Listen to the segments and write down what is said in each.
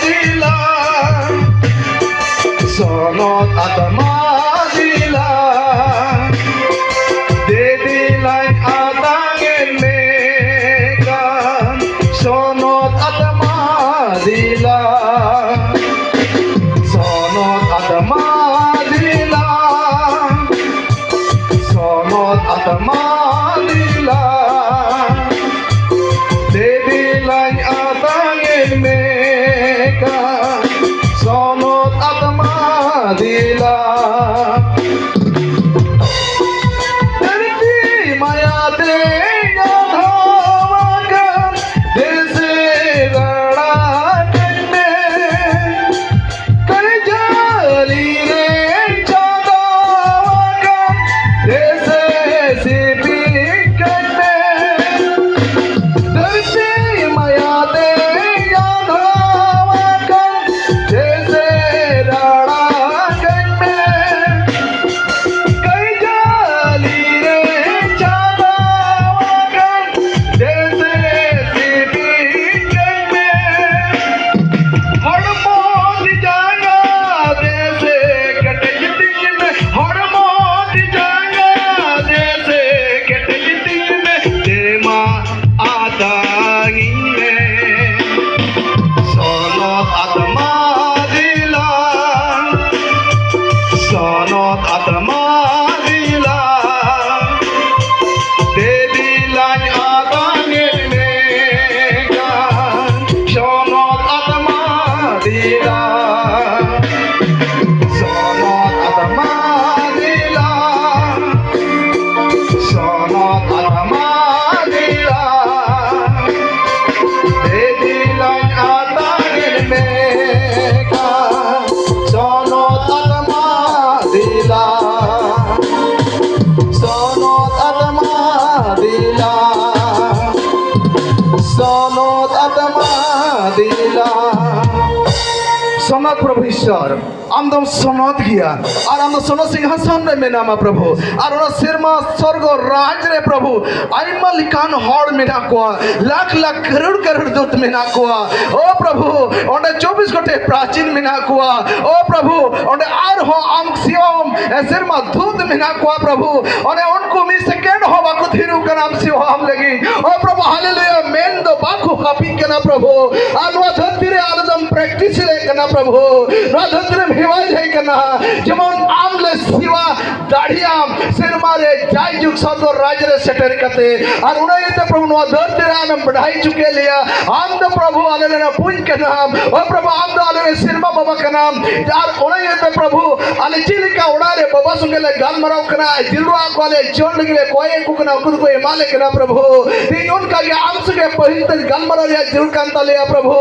দিলা সনত আত্মা দিলা দে দিলাই আদাঙে মেগান সনত আত্মা দিলা সনত আত্মা দিলা সনত আত্মা দিলা দে দিলাই আদাঙে মেগান সনত আত্মা দিলা মায়াতে सनत प्रभु ईश्वर आमदम सनत गया और आम सन सिंहासन में मेनामा प्रभु और सिरमा स्वर्ग राज रे प्रभु आइमा लिकान हड़ मेना को लाख लाख करोड़ करोड़ दूत मेना को ओ प्रभु ओंडे 24 गोटे प्राचीन मेना को ओ प्रभु ओंडे आर हो आम सियोम सिरमा दूत मेना को प्रभु ओने उनको मी सेकंड हो बाको थिरु का नाम सियो हम लगी ओ प्रभु हालेलुया मेन दो बाको हापी केना प्रभु आनवा धरती आदम प्रैक्टिस ले केना प्रभु ना धरती हिवाज है केना जेमन आमले सिवा दाढ़ियाम सिरमारे जाय जुग सदो राज रे सेटर कते और उन्हें ते प्रभु नो धरती रे आम बढ़ाई चुके लिया आम तो प्रभु आले ना पुंज के नाम ओ प्रभु आम तो आले सिरमा बाबा का नाम यार उन्हें ते प्रभु आले चिलिका उड़ा रे बाबा संगे ले गाल मराव कना दिलवा कोले जोन लगे कोए कुकना खुद को माले केना प्रभु तीन उनका के आम संगे पहिल ते गाल मराव या दिल कांता ले प्रभु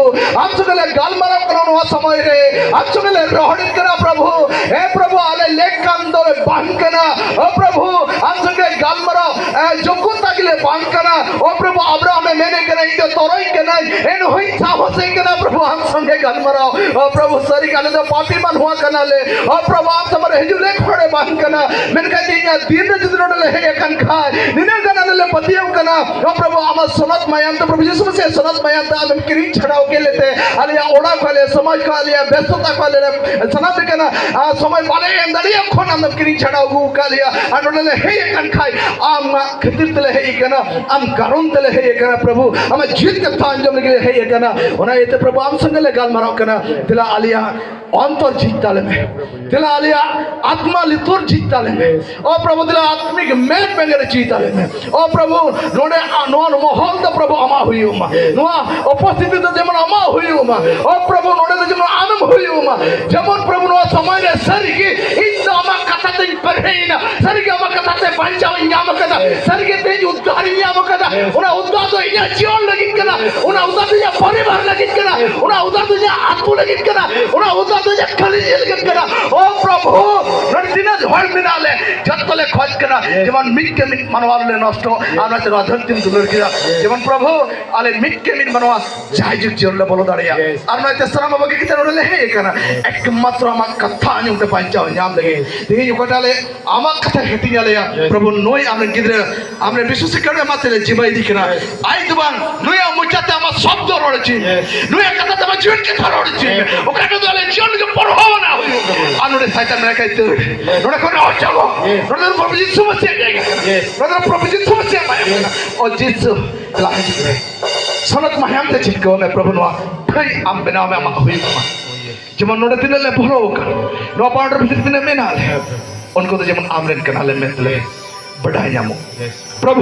आम संगे ले गाल मराव कनो समय रे आम संगे ले रोहड़ी कना प्रभु हे प्रभु आले लेक कांदो रे बांकना ओ प्रभु आम संगे गाल मराव जोको तागिले बांकना ओ प्रभु अब्राहम में मैंने कना इतो तोरई कना एन होई साहस कना प्रभु आम संगे गाल मराव ओ प्रभु सरी काले तो पापी मन हुआ कना ले ओ प्रभु आप समरे हिजु लेक खड़े बांकना मेन का दिया दिन जुदनो ले हे कन खाए निने कना ले पतियम कना ओ प्रभु आम सनत मायाम तो प्रभु यीशु मसीह सनत मायाम ता हम किरी छड़ाओ के लेते अले ओड़ा खाले समाज खाले व्यस्तता खाले सनत कना समय पाले अंदरिया खोन हम किरी छड़ाओ गु कालिया अनले हे कन खाए आम खतिर तले हे कना आम करुन तले हे कना प्रभु हम जीत के थान जम लगे हे कना ओना एते प्रभु आम संगले गाल माराव कना तिला आलिया अंतर जीताले में तिला आलिया आत्मा लितुर जीताले में ओ प्रभु तिला आत्मिक मेल पेंगरे जीताले में ओ प्रभु नोडे नोन महल तो प्रभु अमा हुईमा नोआ उपस्थिति तो जेमन अमा हुईमा ओ प्रभु नोडे तो जेमन आनम हुईमा जेमन प्रभु नोआ समय रे सरिगे इन अमा कथा ते परहेना सरिगे अमा कथा ते पंचाव याम कदा सरिगे ते उद्धार याम कदा उना उद्धार तो इया जीवन लगित कदा उना उद्धार तो या परिवार लगित कदा उना उद्धार तो या आत्मा लगित कदा उना उद्धार तो या खलीज लगित कदा ओ प्रभु नदिना हल मिनाले जत्तले खोज कदा जेमन मिक्के मिट मनवाले नष्ट आना ते राधंतिम दुलर किया जेमन प्रभु आले मिक्के मिट मनवा जायजुक जीवन बोलो दाड़िया और ना ते सराम बाबा के किते नोडले हे कना एकमात्र आमा कथा आंजमते पंचाव याम लगे तेही उकटाले आमा कथा हेतियाले प्रभु नोय आमने गिद्रे आमने विश्वास करने माते जीवाई दिखना आई दुबान नोया मुचाते आमा शब्द रोडची नोया वे कथा तब जीवन के थरोड़ जी ओका तो दले जीवन के परहो ना हुई अनुरे साइता में कहते नोडे कोन हो जाओ नोडे प्रभु जी समस्या जाएगा नोडे प्रभु जी समस्या पाएगा और जिसु लाज करे सनत महम ते चिको में प्रभु नो भाई am बेना में am हुई जेमन नोडे दिन ले भरो का नो पाउंडर भीतर दिन में ना उनको तो जेमन आमरेन कनाले में ले बढ़ाया मो प्रभु